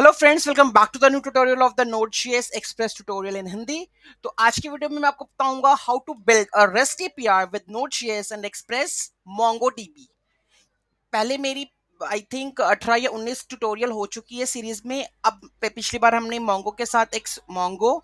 Hello friends, welcome back to the new tutorial of the Node.js express tutorial in Hindi. तो आज की video में मैं आपको बताऊंगा how to build a rest API with Node.js and express MongoDB। पहले मेरी आई थिंक 18 या 19 ट्यूटोरियल हो चुकी है सीरीज में। अब पिछली बार हमने मोंगो के साथ एक मोंगो,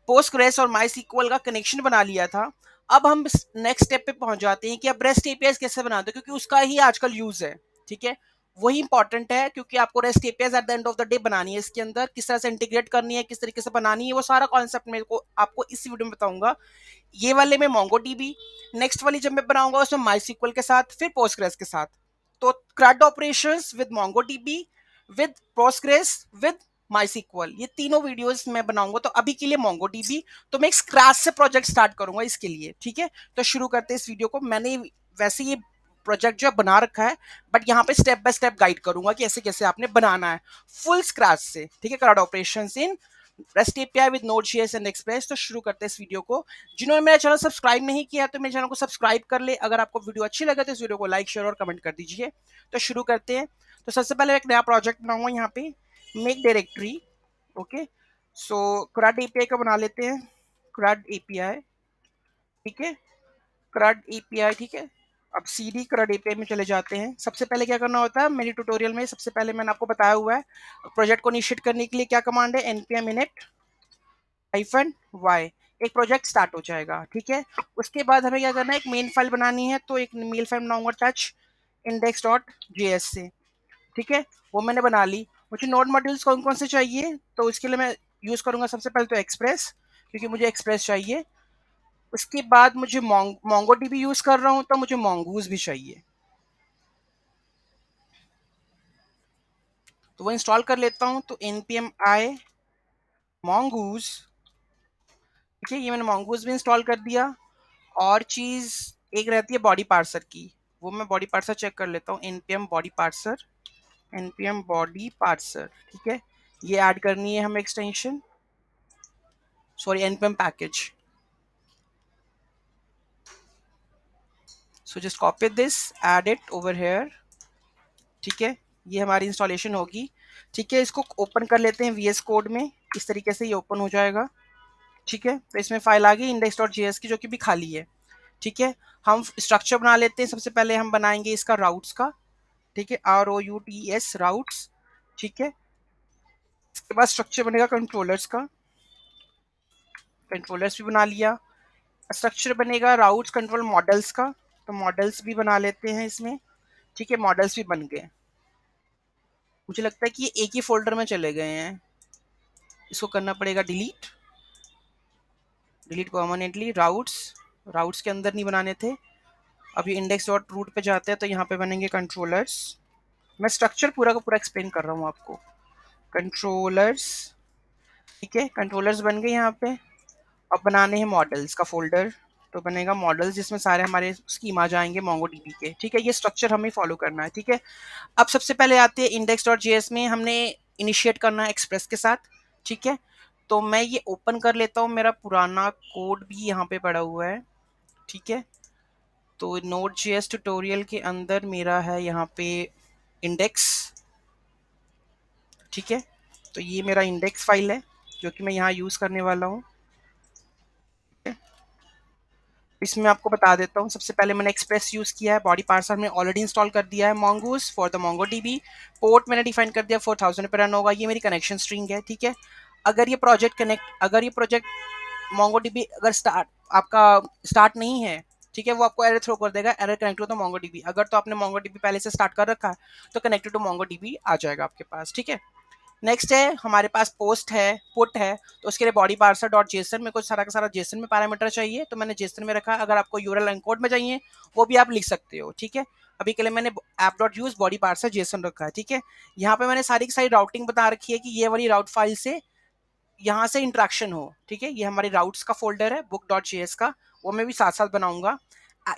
पोस्टग्रेस और माई सीक्वल का कनेक्शन बना लिया था। अब हम नेक्स्ट स्टेप पे पहुंच जाते हैं कि अब रेस्ट एपीआई कैसे बनाते हैं, क्योंकि उसका ही आजकल यूज है। ठीक है, वही इंपॉर्टेंट है, क्योंकि आपको rest API at the end of the day बनानी है। इसके अंदर किस तरह से इंटीग्रेट करनी है, किस तरीके से बनानी है, वो सारा कॉन्सेप्ट मेरे को आपको इस वीडियो में बताऊंगा। ये वाले में मोंगो डीबी, नेक्स्ट वाली जब मैं बनाऊंगा उसमें माई सीक्वल के साथ, फिर पोस्टग्रेस के साथ। तो CRUD operations with MongoDB, with Postgres, with MySQL, ये तीनों वीडियोस मैं बनाऊंगा। तो अभी के लिए मोंगो डीबी, तो मैं एक स्क्रैच से प्रोजेक्ट स्टार्ट करूंगा इसके लिए। ठीक है, तो शुरू करते हैं इस वीडियो को। मैंने वैसे ये प्रोजेक्ट जो बना रखा है, बट यहाँ पे स्टेप बाय स्टेप गाइड करूंगा कि ऐसे कैसे आपने बनाना है फुल स्क्रैच से। ठीक है, CRUD operations in REST API with Node.js and express. तो शुरू करते हैं इस वीडियो को। जिन्होंने मेरा चैनल सब्सक्राइब नहीं किया तो मेरे चैनल को सब्सक्राइब कर ले। अगर आपको वीडियो अच्छी लगे तो इस वीडियो को लाइक, शेयर और कमेंट कर दीजिए। तो शुरू करते हैं। तो सबसे पहले एक नया प्रोजेक्ट बनाऊंगा यहाँ पे, मेक डायरेक्टरी। ओके, सो CRUD API का बना लेते हैं, CRUD API। ठीक है, CRUD API। ठीक है, अब CD CRUD API में चले जाते हैं। सबसे पहले क्या करना होता है मेरी ट्यूटोरियल में, सबसे पहले मैंने आपको बताया हुआ है प्रोजेक्ट को इनिशिएट करने के लिए क्या कमांड है, npm init -y। एक प्रोजेक्ट स्टार्ट हो जाएगा। ठीक है, उसके बाद हमें क्या करना है, एक मेन फाइल बनानी है। तो एक मेल फाइल बनाऊंगा टच index.js से। ठीक है, वो मैंने बना ली। मुझे नोड मॉड्यूल्स कौन कौन से चाहिए, तो उसके लिए मैं यूज करूंगा सबसे पहले तो एक्सप्रेस, क्योंकि मुझे एक्सप्रेस चाहिए। उसके बाद मुझे मोंगो डीबी यूज कर रहा हूँ तो मुझे मोंगूज भी चाहिए, तो वो इंस्टॉल कर लेता हूँ। तो npm i mongoose। ठीक है, ये मैंने mongoose भी इंस्टॉल कर दिया। और चीज एक रहती है बॉडी पार्सर की, वो मैं बॉडी पार्सर चेक कर लेता हूँ। npm body parser, npm body parser. ठीक है, ये ऐड करनी है हमें extension, sorry npm package. So just copy this, add it over here. ठीक है, ये हमारी इंस्टॉलेशन होगी। ठीक है, इसको ओपन कर लेते हैं VS कोड में। इस तरीके से ये ओपन हो जाएगा। ठीक है, तो इसमें फाइल आ गई index.js की, जो कि भी खाली है। ठीक है, हम स्ट्रक्चर बना लेते हैं। सबसे पहले हम बनाएंगे इसका राउट्स का। ठीक है, ROUTS राउट्स। ठीक है, इसके बाद स्ट्रक्चर बनेगा कंट्रोलर्स का, कंट्रोलर्स भी बना लिया। स्ट्रक्चर बनेगा राउट्स कंट्रोल मॉडल्स का, तो मॉडल्स भी बना लेते हैं इसमें। ठीक है, मॉडल्स भी बन गए। मुझे लगता है कि ये एक ही फोल्डर में चले गए हैं, इसको करना पड़ेगा delete, delete permanently. Routes, routes के अंदर नहीं बनाने थे। अभी इंडेक्स डॉट रूट पे जाते हैं तो यहाँ पे बनेंगे कंट्रोलर्स। मैं स्ट्रक्चर पूरा का पूरा एक्सप्लेन कर रहा हूँ आपको। कंट्रोलर्स, ठीक है, कंट्रोलर्स बन गए यहाँ पे। अब बनाने हैं मॉडल्स का फोल्डर, तो बनेगा मॉडल्स, जिसमें सारे हमारे स्कीमा जाएंगे मोंगो डीबी के। ठीक है, ये स्ट्रक्चर हमें फॉलो करना है। ठीक है, अब सबसे पहले आते हैं index.js में, हमने इनिशिएट करना है एक्सप्रेस के साथ। ठीक है, तो मैं ये ओपन कर लेता हूँ, मेरा पुराना कोड भी यहाँ पे पड़ा हुआ है। ठीक है, तो Node.js ट्यूटोरियल के अंदर मेरा है यहाँ पे इंडेक्स। ठीक है, तो ये मेरा इंडेक्स फाइल है जो कि मैं यहाँ यूज़ करने वाला हूँ। इसमें आपको बता देता हूँ, सबसे पहले मैंने एक्सप्रेस यूज़ किया है, बॉडी पार्सर में ऑलरेडी इंस्टॉल कर दिया है। mongoose for the Mongo dB, port मैंने डिफाइन कर दिया 4000 पे रन होगा। ये मेरी कनेक्शन स्ट्रिंग है। ठीक है, अगर ये प्रोजेक्ट मोंगो डीबी अगर आपका स्टार्ट नहीं है, ठीक है, वो आपको एरर थ्रो कर देगा, error connected to MongoDB. अगर तो आपने मोंगो डीबी पहले से स्टार्ट कर रखा है तो कनेक्टेड टू मोंगो डीबी आ जाएगा आपके पास। ठीक है, नेक्स्ट है हमारे पास पोस्ट है, पुट है। तो उसके लिए बॉडी पार्सर डॉट जेसन में कुछ सारा का सारा जेसन में पैरामीटर चाहिए, तो मैंने जेसन में रखा। अगर आपको यूआरएल एनकोड में चाहिए वो भी आप लिख सकते हो। ठीक है, अभी के लिए मैंने app dot use body parser Jason रखा है। ठीक है, यहाँ पे मैंने सारी की सारी राउटिंग बता रखी है कि ये वाली राउट फाइल से यहाँ से इंट्रैक्शन हो। ठीक है, ये हमारी राउट्स का फोल्डर है बुक डॉट जेएस का, वो मैं भी साथ साथ बनाऊंगा।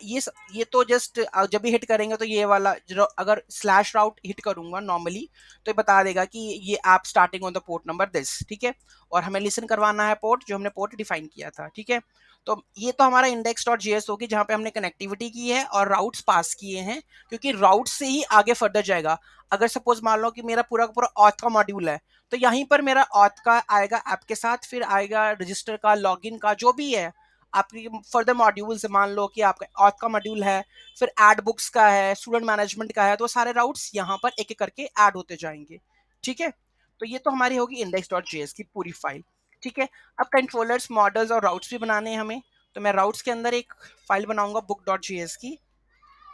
ये तो जस्ट जब भी हिट करेंगे तो ये वाला अगर स्लैश राउट हिट करूंगा नॉर्मली तो ये बता देगा कि ये app starting on the port number this, ठीक है। और हमें लिसन करवाना है पोर्ट जो हमने पोर्ट डिफाइन किया था, ठीक है। तो ये तो हमारा इंडेक्स डॉट जेएस होगी जहां पे हमने कनेक्टिविटी की है और राउट्स पास किए हैं, क्योंकि राउट से ही आगे फर्दर जाएगा। अगर सपोज मान लो कि मेरा पूरा का पूरा ऑथ का मॉड्यूल है, तो यहीं पर मेरा ऑथ का आएगा ऐप के साथ, फिर आएगा रजिस्टर का, लॉगिन का, जो भी है आपकी फर्दर मॉड्यूल्स। मान लो कि आपका ऑथ का मॉड्यूल है, फिर एड बुक्स का है, स्टूडेंट मैनेजमेंट का है, तो सारे राउट्स यहाँ पर एक एक करके ऐड होते जाएंगे, ठीक है। तो ये तो हमारी होगी इंडेक्स डॉट जेएस की पूरी फाइल, ठीक है। अब कंट्रोलर्स, मॉडल्स और राउट्स भी बनाने हैं हमें, तो मैं राउट्स के अंदर एक फाइल बनाऊंगा बुक डॉट जेएस की,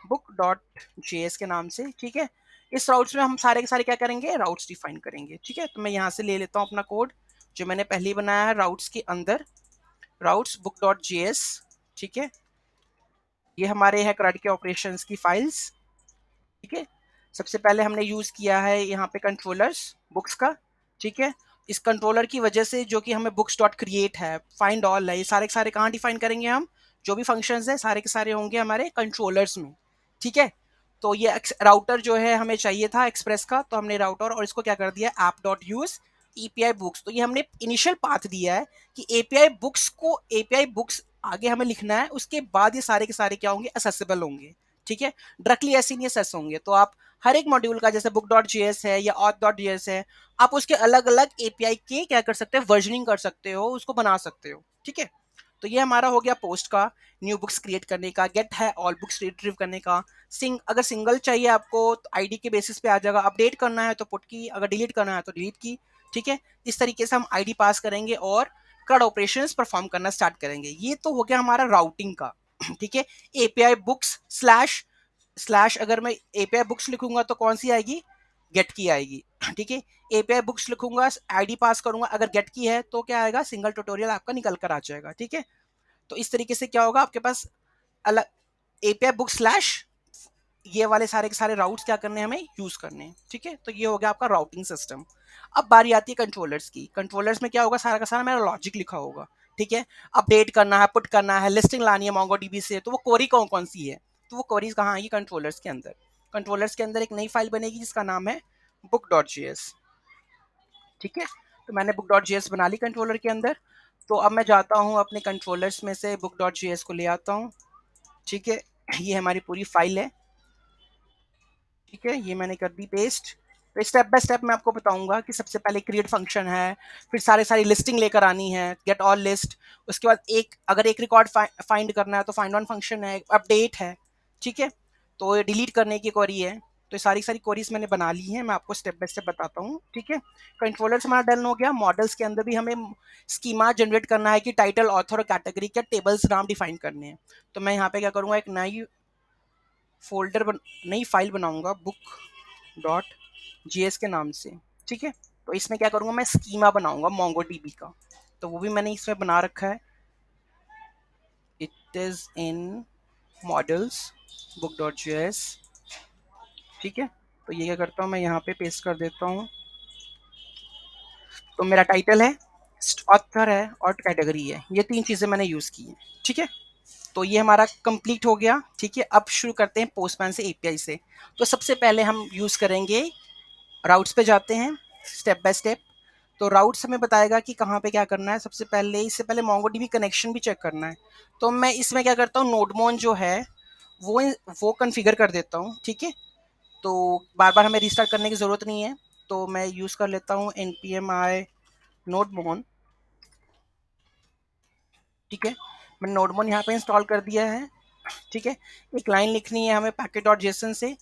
बुक डॉट जेएस के नाम से, ठीक है। इस राउट्स में हम सारे के सारे क्या करेंगे, राउट्स डिफाइन करेंगे, ठीक है। तो मैं यहाँ से ले लेता हूँ अपना कोड जो मैंने पहले ही बनाया है राउट्स के अंदर, राउट्स बुक डॉट जेएस, ठीक है। ये हमारे है क्रेडिट के ऑपरेशंस की फाइल्स, ठीक है। सबसे पहले हमने यूज किया है यहाँ पे कंट्रोलर्स बुक्स का, ठीक है। इस कंट्रोलर की वजह से जो कि हमें बुक्स डॉट क्रिएट है, फाइंड ऑल है, ये सारे के सारे कहाँ डिफाइन करेंगे हम, जो भी फंक्शंस है सारे के सारे होंगे हमारे कंट्रोलर्स में, ठीक है। तो ये राउटर जो है हमें चाहिए था एक्सप्रेस का, तो हमने राउटर और इसको क्या कर दिया, app dot use API books. तो ये हमने इनिशियल पाथ दिया है कि एपीआई बुक्स को, एपीआई बुक्स आगे हमें लिखना है, उसके बाद ये सारे के सारे क्या होंगे, असेसेबल होंगे, ठीक है। डायरेक्टली ऐसे नहीं असेस होंगे। तो आप हर एक मॉड्यूल का जैसे बुक डॉट जेएस है या ऑथ डॉट जेएस है, आप उसके अलग अलग एपीआई के क्या कर सकते हैं, वर्जनिंग कर सकते हो, उसको बना सकते हो, ठीक है। तो ये हमारा हो गया पोस्ट का, न्यू बुक्स क्रिएट करने का, गेट है ऑल बुक्स रिट्रीव करने का, अगर सिंगल चाहिए आपको तो आईडी के बेसिस पे आ जाएगा, अपडेट करना है तो पुट की, अगर डिलीट करना है तो डिलीट की, ठीक है। इस तरीके से हम आईडी पास करेंगे और CRUD ऑपरेशंस परफॉर्म करना स्टार्ट करेंगे। ये तो हो गया हमारा राउटिंग का, ठीक है। एपीआई बुक्स स्लैश स्लैश, अगर मैं एपीआई बुक्स लिखूंगा तो कौन सी आएगी, गेट की आएगी, ठीक है। एपीआई बुक्स लिखूंगा, आईडी पास करूंगा, अगर गेट की है तो क्या आएगा, सिंगल ट्यूटोरियल आपका निकल कर आ जाएगा, ठीक है। तो इस तरीके से क्या होगा आपके पास अलग एपीआई बुक स्लैश, ये वाले सारे के सारे राउट्स क्या करने हैं, हमें यूज करने हैं, ठीक है। तो ये हो गया आपका राउटिंग सिस्टम। अब बारी आती है कंट्रोलर्स की। कंट्रोलर्स में क्या होगा, सारा का सारा मेरा लॉजिक लिखा होगा, ठीक है। अपडेट करना है, पुट करना है, लिस्टिंग लानी है मोंगोडीबी से, तो वो क्वेरी कौन कौन सी है, तो वो क्वेरीज कहाँ आएगी, कंट्रोलर्स के अंदर। कंट्रोलर्स के अंदर एक नई फाइल बनेगी जिसका नाम है बुक डॉट जेएस, ठीक है। तो मैंने बुक डॉट जेएस बना ली कंट्रोलर के अंदर। तो अब मैं जाता हूँ अपने कंट्रोलर्स में से बुक डॉट जेएस को ले आता हूँ, ठीक है। ये हमारी पूरी फाइल है, ठीक है। ये मैंने कर दी पेस्ट। तो स्टेप बाय स्टेप मैं आपको बताऊंगा कि सबसे पहले क्रिएट फंक्शन है, फिर सारे सारी लिस्टिंग लेकर आनी है, गेट ऑल लिस्ट। उसके बाद एक अगर एक रिकॉर्ड फाइंड करना है तो फाइंड ऑन फंक्शन है, अपडेट है, ठीक है। तो ये डिलीट करने की क्वेरी है। तो ये सारी सारी क्वेरीज मैंने बना ली हैं, मैं आपको स्टेप बाय स्टेप बताता हूँ, ठीक है। कंट्रोलर्स हमारा डन हो गया। मॉडल्स के अंदर भी हमें स्कीमा जनरेट करना है कि टाइटल, ऑथर और कैटेगरी के टेबल्स नाम डिफाइन करने हैं। तो मैं यहाँ पे क्या करूँगा, एक नई नई फाइल बनाऊंगा बुक डॉट जीएस के नाम से, ठीक है। तो इसमें क्या करूंगा, मैं स्कीमा बनाऊंगा मोंगो डीबी का। तो वो भी मैंने इसमें बना रखा है, it is in models book dot GS, ठीक है। तो ये क्या करता हूँ, मैं यहाँ पे पेस्ट कर देता हूँ। तो मेरा टाइटल है, ऑथर है और कैटेगरी है, ये तीन चीज़ें मैंने यूज़ की हैं, ठीक है। तो ये हमारा कंप्लीट हो गया, ठीक है। अब शुरू करते हैं पोस्टमैन से एपीआई से। तो सबसे पहले हम यूज़ करेंगे, राउट्स पे जाते हैं स्टेप बाय स्टेप। तो राउट्स हमें बताएगा कि कहाँ पे क्या करना है। सबसे पहले, इससे पहले मोंगोडीबी कनेक्शन भी चेक करना है। तो मैं इसमें क्या करता हूँ, नोडमोन जो है वो वो कन्फिगर कर देता हूँ, ठीक है। तो बार बार हमें रिस्टार्ट करने की ज़रूरत नहीं है। तो मैं यूज़ कर लेता हूँ npm i नोडमोन, ठीक है। मैंने नोडमोन यहाँ पे इंस्टॉल कर दिया है, ठीक है। एक लाइन लिखनी है हमें पैकेट डॉट जेसन से,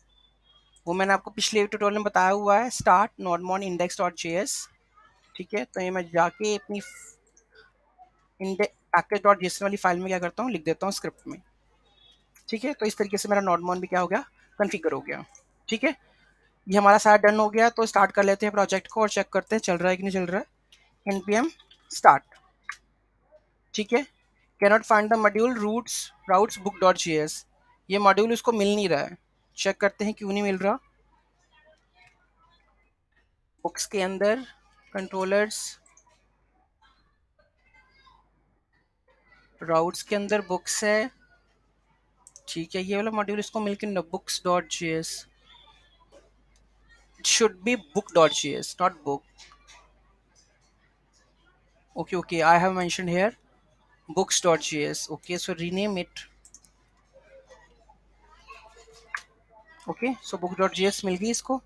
वो मैंने आपको पिछले ट्यूटोरियल में बताया हुआ है, स्टार्ट नोडमोन इंडेक्स डॉट जेएस, ठीक है। तो ये मैं जाके अपनी पैकेज डॉट जेसन वाली फाइल में क्या करता हूँ, लिख देता हूँ स्क्रिप्ट में, ठीक है। तो इस तरीके से मेरा नोडमोन भी क्या हो गया, कन्फिगर हो गया, ठीक है। ये हमारा सारा डन हो गया। तो स्टार्ट कर लेते हैं प्रोजेक्ट को और चेक करते हैं चल रहा है कि नहीं चल रहा है। npm स्टार्ट, ठीक है। Cannot find the module routes routes book dot JS, ये मॉड्यूल उसको मिल नहीं रहा है। चेक करते हैं क्यों नहीं मिल रहा। बुक्स के अंदर कंट्रोलर्स, राउट्स के अंदर बुक्स है, ठीक है, ये वाला मॉड्यूल इसको मिलके books dot G S, should be book.js, not book. Okay, okay. I have mentioned here books.js. Okay, so rename it. Okay, so book.js मिल गई इसको.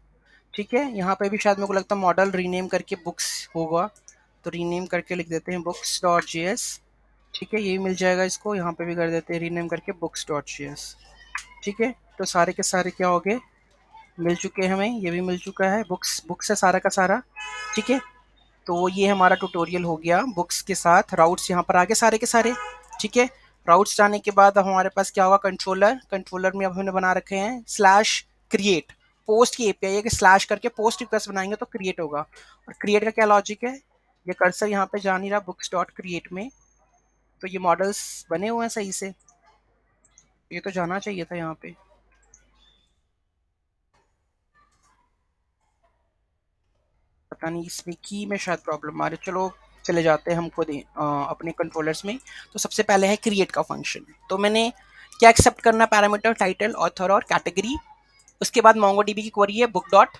ठीक है, यहाँ पे भी शायद मेरे को लगता है मॉडल रीनेम करके बुक्स होगा, तो रीनेम करके लिख देते हैं books.js. ठीक है, ये मिल जाएगा इसको. यहाँ पे भी कर देते हैं रीनेम करके books.js. ठीक है, तो सारे के सारे क्या हो गए, मिल चुके हैं हमें. ये भी मिल चुका है, बुक्स बुक्स है सारा का सारा. ठीक है, तो ये हमारा ट्यूटोरियल हो गया बुक्स के साथ. राउट्स यहाँ पर आगे सारे के सारे. ठीक है, राउट्स जाने के बाद अब हमारे पास क्या होगा, कंट्रोलर. कंट्रोलर में अब हमने बना रखे हैं स्लैश क्रिएट. पोस्ट की एपीआई है कि स्लैश करके पोस्ट रिक्वेस्ट बनाएंगे तो क्रिएट होगा. और क्रिएट का क्या लॉजिक है, ये कर्सर यहाँ पे जा नहीं रहा बुक्स डॉट क्रिएट में, तो ये मॉडल्स बने हुए हैं सही से, ये तो जाना चाहिए था यहाँ पे. पता नहीं इसमें की में शायद प्रॉब्लम आ रही है. चलो चले जाते हैं हमको अपने कंट्रोलर्स में. तो सबसे पहले है क्रिएट का फंक्शन. तो मैंने क्या एक्सेप्ट करना, पैरामीटर, टाइटल, ऑथर और कैटेगरी. उसके बाद मोंगोडीबी की क्वेरी है बुक डॉट.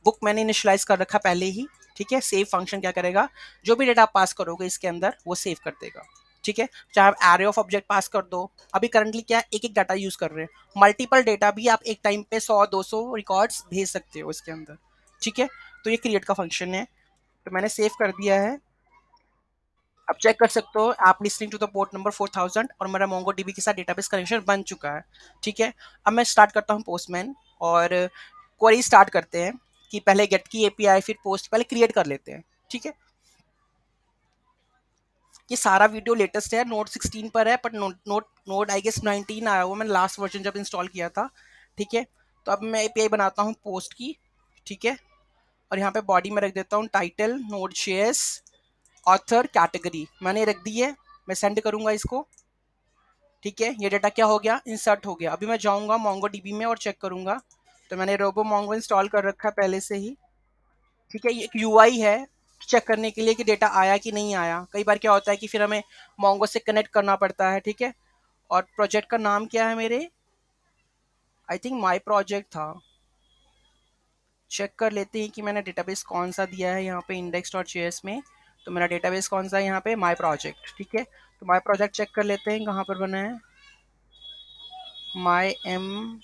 बुक मैंने इनिशियलाइज कर रखा पहले ही. ठीक है, सेव फंक्शन क्या करेगा, जो भी डेटा आप पास करोगे इसके अंदर वो सेव कर देगा. ठीक है, चाहे आप एरे ऑफ ऑब्जेक्ट पास कर दो. अभी करंटली क्या है, एक एक डाटा यूज कर रहे हैं. मल्टीपल डेटा भी आप एक टाइम पे 100-200 रिकॉर्ड्स भेज सकते हो इसके अंदर. ठीक है, तो ये क्रिएट का फंक्शन है, तो मैंने सेव कर दिया है. अब चेक कर सकते हो आप listening to the port number 4000 और मेरा मोंगो डीबी के साथ डेटाबेस कनेक्शन बन चुका है. ठीक है, अब मैं स्टार्ट करता हूँ पोस्टमैन और क्वेरी स्टार्ट करते हैं कि पहले गेट की एपीआई फिर पोस्ट पहले क्रिएट कर लेते हैं. ठीक है, ये सारा वीडियो लेटेस्ट है, नोट 16 पर है, बट नोट आई गेस 19 आया हुआ, मैंने लास्ट वर्जन जब इंस्टॉल किया था. ठीक है, तो अब मैं एपीआई बनाता हूँ पोस्ट की. ठीक है, और यहाँ पे बॉडी में रख देता हूँ title note JS author category मैंने रख दी है. मैं सेंड करूंगा इसको. ठीक है, ये डाटा क्या हो गया, इंसर्ट हो गया. अभी मैं जाऊंगा मोंगो डीबी में और चेक करूंगा. तो मैंने रोबो मोंगो इंस्टॉल कर रखा है पहले से ही. ठीक है, ये एक यूआई है चेक करने के लिए कि डेटा आया कि नहीं आया. कई बार क्या होता है कि फिर हमें मोंगो से कनेक्ट करना पड़ता है. ठीक है, और प्रोजेक्ट का नाम क्या है मेरे, आई थिंक माई प्रोजेक्ट था. चेक कर लेते हैं कि मैंने डेटाबेस कौन सा दिया है यहाँ पे इंडेक्स डॉट जेएस में. तो मेरा डेटाबेस कौन सा है यहाँ पे, माई प्रोजेक्ट. ठीक है, तो माई प्रोजेक्ट चेक कर लेते हैं कहाँ पर बना है. My am,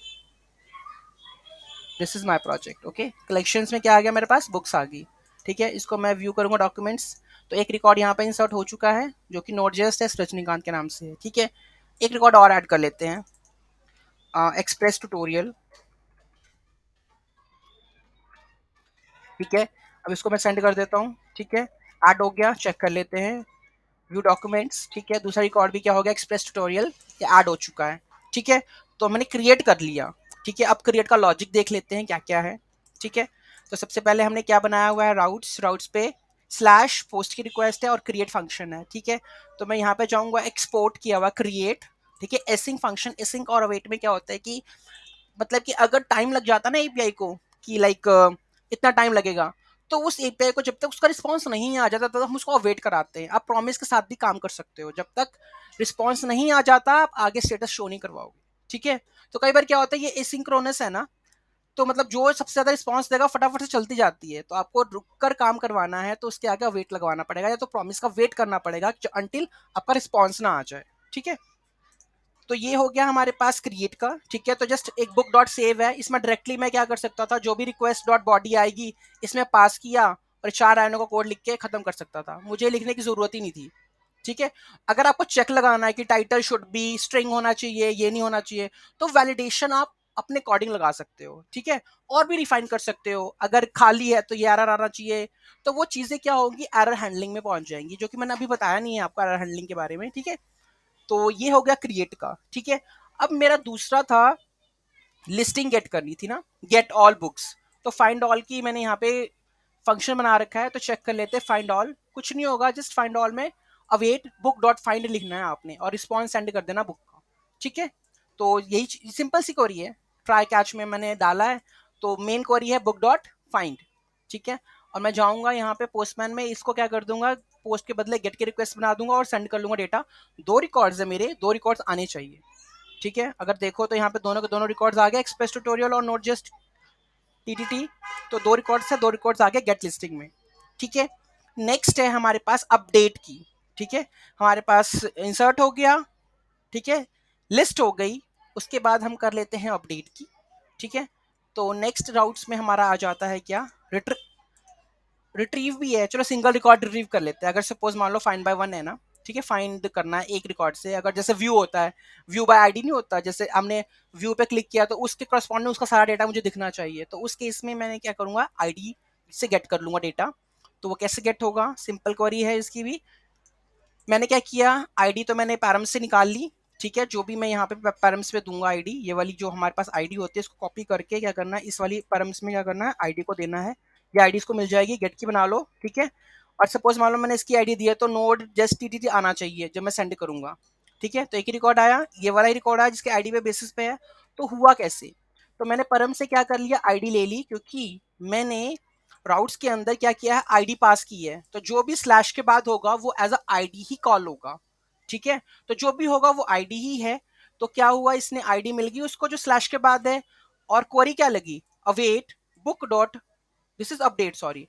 this is my project. Okay, collections में क्या आ गया मेरे पास, बुक्स आ गई. ठीक है, इसको मैं व्यू करूंगा डॉक्यूमेंट्स. तो एक रिकॉर्ड यहाँ पे इंसर्ट हो चुका है जो कि नोट जेएस टेस्ट रजनीकांत के नाम से है. ठीक है, एक रिकॉर्ड और ऐड कर लेते हैं, एक्सप्रेस ट्यूटोरियल. ठीक है, अब इसको मैं सेंड कर देता हूँ. ठीक है, ऐड हो गया, चेक कर लेते हैं व्यू डॉक्यूमेंट्स. ठीक है, दूसरा रिकॉर्ड भी क्या हो गया, एक्सप्रेस ट्यूटोरियल, ये ऐड हो चुका है. ठीक है, तो मैंने क्रिएट कर लिया. ठीक है, अब क्रिएट का लॉजिक देख लेते हैं क्या क्या है. ठीक है, तो सबसे पहले हमने क्या बनाया हुआ है, राउट्स. राउट्स पे स्लैश पोस्ट की रिक्वेस्ट है और क्रिएट फंक्शन है. ठीक है, तो मैं यहाँ पे जाऊँगा एक्सपोर्ट किया हुआ क्रिएट. ठीक है, एसिंग फंक्शन, एसिंग और अवेट में क्या होता है कि मतलब कि अगर टाइम लग जाता ना एपीआई को कि लाइक इतना टाइम लगेगा, तो उस एपीआई को जब तक उसका रिस्पांस नहीं आ जाता तब हम उसको वेट कराते हैं. आप प्रॉमिस के साथ भी काम कर सकते हो, जब तक रिस्पांस नहीं आ जाता आप आगे स्टेटस शो नहीं करवाओगे. ठीक है, तो कई बार क्या होता है ये एसिंक्रोनस है ना, तो मतलब जो सबसे ज्यादा रिस्पांस देगा फटाफट से चलती जाती है, तो आपको रुक कर काम करवाना है तो उसके आगे वेट लगवाना पड़ेगा या तो प्रॉमिस का वेट करना पड़ेगा अंटिल आपका रिस्पॉन्स ना आ जाए. ठीक है, तो ये हो गया हमारे पास क्रिएट का. ठीक है, तो जस्ट एक बुक डॉट सेव है, इसमें डायरेक्टली मैं क्या कर सकता था, जो भी रिक्वेस्ट डॉट बॉडी आएगी इसमें पास किया और 4 लाइनों का कोड लिख के खत्म कर सकता था, मुझे लिखने की जरूरत ही नहीं थी. ठीक है, अगर आपको चेक लगाना है कि टाइटल शुड बी स्ट्रिंग होना चाहिए, ये नहीं होना चाहिए, तो वैलिडेशन आप अपने अकॉर्डिंग लगा सकते हो. ठीक है, और भी रिफाइन कर सकते हो. अगर खाली है तो ये एरर आना चाहिए, तो वो चीजें क्या होंगी, एरर हैंडलिंग में पहुंच जाएंगी, जो कि मैंने अभी बताया नहीं है आपको एरर हैंडलिंग के बारे में. ठीक है, तो ये हो गया क्रिएट का. ठीक है, अब मेरा दूसरा था लिस्टिंग गेट करनी थी ना, गेट ऑल बुक्स. तो फाइंड ऑल की मैंने यहाँ पे फंक्शन बना रखा है, तो चेक कर लेते हैं. फाइंड ऑल कुछ नहीं होगा, जस्ट फाइंड ऑल में अवेट बुक डॉट फाइंड लिखना है आपने और रिस्पॉन्स सेंड कर देना बुक का. ठीक है, तो यही सिंपल सी क्वेरी है, ट्राई कैच में मैंने डाला है. तो मेन क्वेरी है बुक डॉट फाइंड. ठीक है, और मैं जाऊंगा यहाँ पे पोस्टमैन में, इसको क्या कर दूंगा, पोस्ट के बदले गेट की रिक्वेस्ट बना दूंगा और सेंड कर लूंगा डेटा. 2 रिकॉर्ड्स है मेरे, 2 रिकॉर्ड्स आने चाहिए. ठीक है, अगर देखो तो यहाँ पे दोनों के दोनों रिकॉर्ड्स आ गए, एक्सप्रेस ट्यूटोरियल और नोट जेएस टीटीटी। तो दो रिकॉर्ड्स है, दो रिकॉर्ड्स आ गए गेट लिस्टिंग में। ठीक है, नेक्स्ट है हमारे पास अपडेट की। ठीक है, हमारे पास इंसर्ट हो गया, ठीक है, लिस्ट हो गई, उसके बाद हम कर लेते हैं अपडेट की। ठीक है, तो नेक्स्ट राउट्स में हमारा आ जाता है क्या, रिट्रीव भी है। चलो सिंगल रिकॉर्ड रिट्रीव कर लेते हैं। अगर सपोज मान लो फाइंड बाय वन है ना, ठीक है, फाइंड करना है एक रिकॉर्ड से। अगर जैसे व्यू होता है, व्यू बाय आईडी नहीं होता, जैसे हमने व्यू पे क्लिक किया तो उसके करस्पॉन्डिंग उसका सारा डेटा मुझे दिखना चाहिए। तो उस केस में मैंने क्या करूंगा, आईडी से गेट कर लूंगा डेटा। तो वो कैसे गेट होगा, सिंपल क्वेरी है इसकी भी। मैंने क्या किया, आईडी तो मैंने पैरम से निकाल ली। ठीक है, जो भी मैं यहाँ पे पैरम्स पे दूंगा आईडी, ये वाली जो हमारे पास आईडी होती है इसको कॉपी करके क्या करना है, इस वाली पैरम्स में क्या करना है, आईडी को देना है। ये आईडी इसको मिल जाएगी, गेट की बना लो। ठीक है, और सपोज मान लो मैंने इसकी आईडी दी है तो नोड जस्ट टीटीटी आना चाहिए जब मैं सेंड करूंगा। ठीक है, तो एक ही रिकॉर्ड आया, ये वाला ही रिकॉर्ड आया जिसके आईडी पे बेसिस पे है। तो हुआ कैसे, तो मैंने परम से क्या कर लिया, आईडी ले ली, क्योंकि मैंने राउट्स के अंदर क्या किया है, आईडी पास की है। तो जो भी स्लैश के बाद होगा वो एज अ आईडी ही कॉल होगा। ठीक है, तो जो भी होगा वो आईडी ही है। तो क्या हुआ, इसने आईडी मिल गई उसको जो स्लैश के बाद है। और क्वेरी क्या लगी, await book dot, this is update, sorry,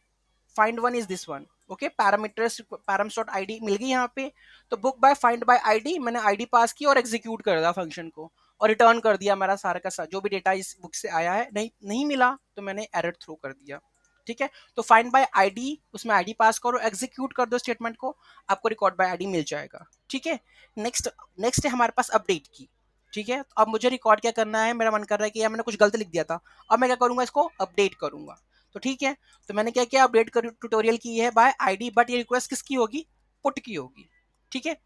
find one is this one. Okay, parameters params dot ID मिल गई यहाँ पे। तो book by find by ID, मैंने आईडी पास की और एग्जीक्यूट कर दिया फंक्शन को, और रिटर्न कर दिया मेरा सारा का सारा जो भी डेटा इस बुक से आया है। नहीं नहीं मिला तो मैंने एरर थ्रो कर दिया। ठीक है, तो फाइंड बाय आईडी, उसमें आईडी पास करो, एग्जीक्यूट कर दो स्टेटमेंट को, आपको रिकॉर्ड बाय आईडी मिल जाएगा। ठीक है, नेक्स्ट नेक्स्ट है हमारे पास अपडेट की। ठीक है, तो अब मुझे रिकॉर्ड क्या करना है, मेरा मन कर रहा है कि यार मैंने कुछ गलत लिख दिया था, अब मैं क्या करूंगा, इसको अपडेट करूंगा। तो ठीक है, तो मैंने क्या किया, अपडेट ट्यूटोरियल की है बाय आईडी, बट ये रिक्वेस्ट किसकी होगी, पुट की होगी। ठीक है,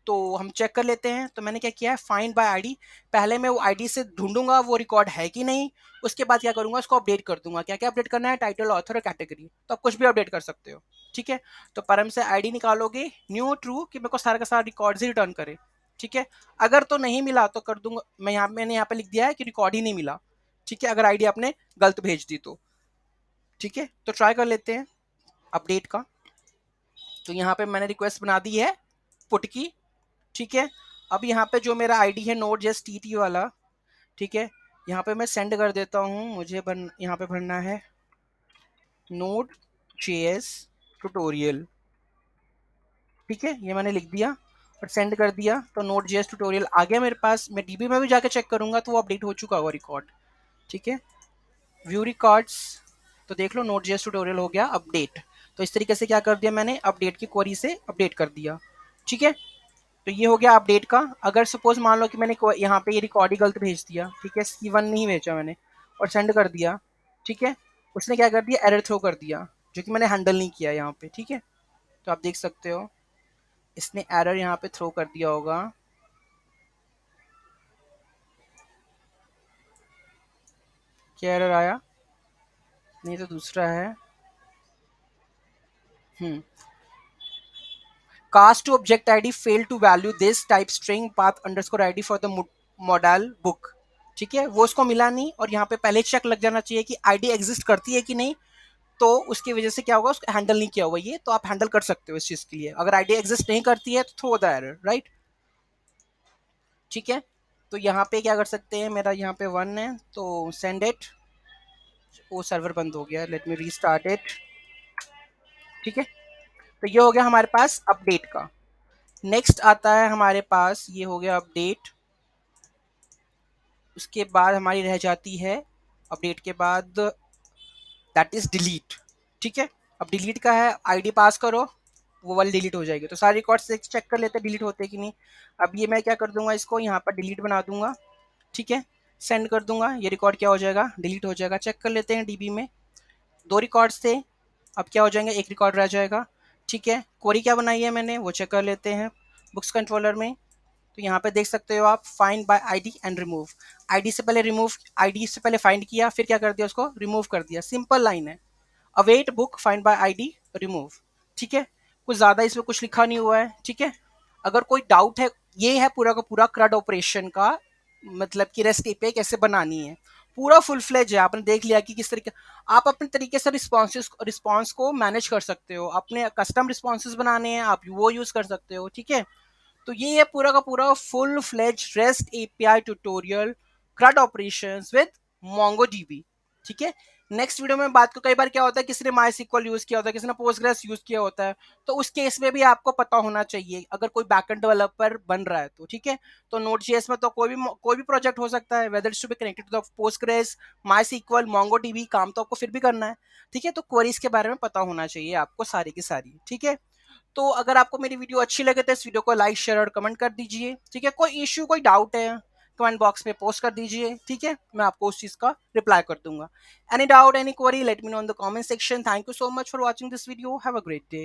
तो हम चेक कर लेते हैं। तो मैंने क्या किया है, फाइंड बाय आईडी, पहले मैं वो आईडी से ढूंढूंगा वो रिकॉर्ड है कि नहीं, उसके बाद क्या करूंगा, उसको अपडेट कर दूंगा। क्या क्या अपडेट करना है, टाइटल, ऑथर और कैटेगरी, तो आप कुछ भी अपडेट कर सकते हो। ठीक है, तो परम से आईडी निकालोगे न्यू ट्रू कि मेरे को सारा का सारा रिकॉर्ड ही रिटर्न करे। ठीक है, अगर तो नहीं मिला तो कर दूंगा मैं, मैंने यहाँ पे लिख दिया है कि रिकॉर्ड ही नहीं मिला। ठीक है, अगर आईडी आपने गलत भेज दी तो। ठीक है, तो ट्राई कर लेते हैं अपडेट का। तो यहाँ पे मैंने रिक्वेस्ट बना दी है पुट की। ठीक है, अब यहाँ पे जो मेरा आईडी है नोड जेएस टीटी वाला, ठीक है, यहाँ पे मैं सेंड कर देता हूँ। मुझे यहाँ पे भरना है नोड जेएस ट्यूटोरियल। ठीक है, ये मैंने लिख दिया और सेंड कर दिया। तो नोड जेएस ट्यूटोरियल आ गया मेरे पास। मैं डीबी में भी जाके चेक करूंगा तो वो अपडेट हो चुका होगा रिकॉर्ड। ठीक है, व्यू रिकॉर्ड्स, तो देख लो नोट जेएस ट्यूटोरियल हो गया अपडेट। तो इस तरीके से क्या कर दिया मैंने, अपडेट की क्वेरी से अपडेट कर दिया। ठीक है, तो ये हो गया अपडेट का। अगर सपोज मान लो कि मैंने यहाँ पे ये रिकॉर्ड ही गलत भेज दिया, ठीक है, C1 नहीं भेजा मैंने और सेंड कर दिया। ठीक है, उसने क्या कर दिया, एरर थ्रो कर दिया, जो कि मैंने हैंडल नहीं किया यहाँ पे। ठीक है, तो आप देख सकते हो इसने एरर यहाँ पे थ्रो कर दिया होगा। क्या एरर आया, नहीं तो दूसरा है। Cast to object ID failed to value this type string path underscore ID for the modal book। ठीक है, वो उसको मिला नहीं, और यहाँ पे पहले चेक लग जाना चाहिए कि आईडी एग्जिस्ट करती है कि नहीं। तो उसकी वजह से क्या होगा, उसको हैंडल नहीं किया हुआ ये, तो आप हैंडल कर सकते हो इस चीज के लिए। अगर आईडी एग्जिस्ट नहीं करती है तो थ्रो द एरर, राइट। ठीक है, तो यहाँ पे क्या कर सकते हैं, मेरा यहाँ पे 1 है तो सेंड इट। वो सर्वर बंद हो गया, लेट मी रीस्टार्ट इट। ठीक है, तो ये हो गया हमारे पास अपडेट का। नेक्स्ट आता है हमारे पास, ये हो गया अपडेट। उसके बाद हमारी रह जाती है अपडेट के बाद, दैट इज डिलीट। ठीक है, अब डिलीट का है, आईडी पास करो, वो वाली डिलीट हो जाएगी। तो सारे रिकॉर्ड्स चेक कर लेते हैं डिलीट होते कि नहीं। अब ये मैं क्या कर दूंगा, इसको यहाँ पर डिलीट बना दूंगा। ठीक है, सेंड कर दूंगा, ये रिकॉर्ड क्या हो जाएगा, डिलीट हो जाएगा। चेक कर लेते हैं डीबी में, दो रिकॉर्ड्स थे, अब क्या हो जाएंगे, एक रिकॉर्ड रह जाएगा। ठीक है, क्वेरी क्या बनाई है मैंने वो चेक कर लेते हैं बुक्स कंट्रोलर में। तो यहाँ पे देख सकते हो आप, find by ID and remove. ID से पहले रिमूव, आईडी से पहले फाइंड किया, फिर क्या कर दिया, उसको रिमूव कर दिया। सिंपल लाइन है, await book find by ID remove. ठीक है, कुछ ज़्यादा इसमें कुछ लिखा नहीं हुआ है। ठीक है, अगर कोई डाउट है, ये है पूरा का पूरा CRUD ऑपरेशन का मतलब कि रेस्ट एपीआई कैसे बनानी है। पूरा फुल फ्लेज है, आपने देख लिया कि किस तरीके आप अपने तरीके से रिस्पॉन्स को मैनेज कर सकते हो। अपने कस्टम रिस्पॉन्सेज बनाने हैं आप वो यूज़ कर सकते हो। ठीक है, तो ये है पूरा का पूरा full fledge rest API tutorial CRUD operations with MongoDB। ठीक है, नेक्स्ट वीडियो में बात को, कई बार क्या होता है किसी ने MySQL यूज किया होता है, किसी ने पोस्टग्रेस यूज किया होता है, तो उस केस में भी आपको पता होना चाहिए अगर कोई बैकएंड डेवलपर बन रहा है तो। ठीक है, तो Node.js में तो कोई भी प्रोजेक्ट हो सकता है, whether it's to be connected to the Postgres, MySQL, MongoDB, काम तो आपको फिर भी करना है। ठीक है, तो क्वेरीज के बारे में पता होना चाहिए आपको सारी की सारी। ठीक है, तो अगर आपको मेरी वीडियो अच्छी लगे तो इस वीडियो को लाइक शेयर और कमेंट कर दीजिए। ठीक है, कोई इश्यू कोई डाउट है कमेंट बॉक्स में पोस्ट कर दीजिए। ठीक है, मैं आपको उस चीज का रिप्लाई कर दूंगा। Any doubt any query let me know in the comment section. Thank you so much for watching this video. Have a great day.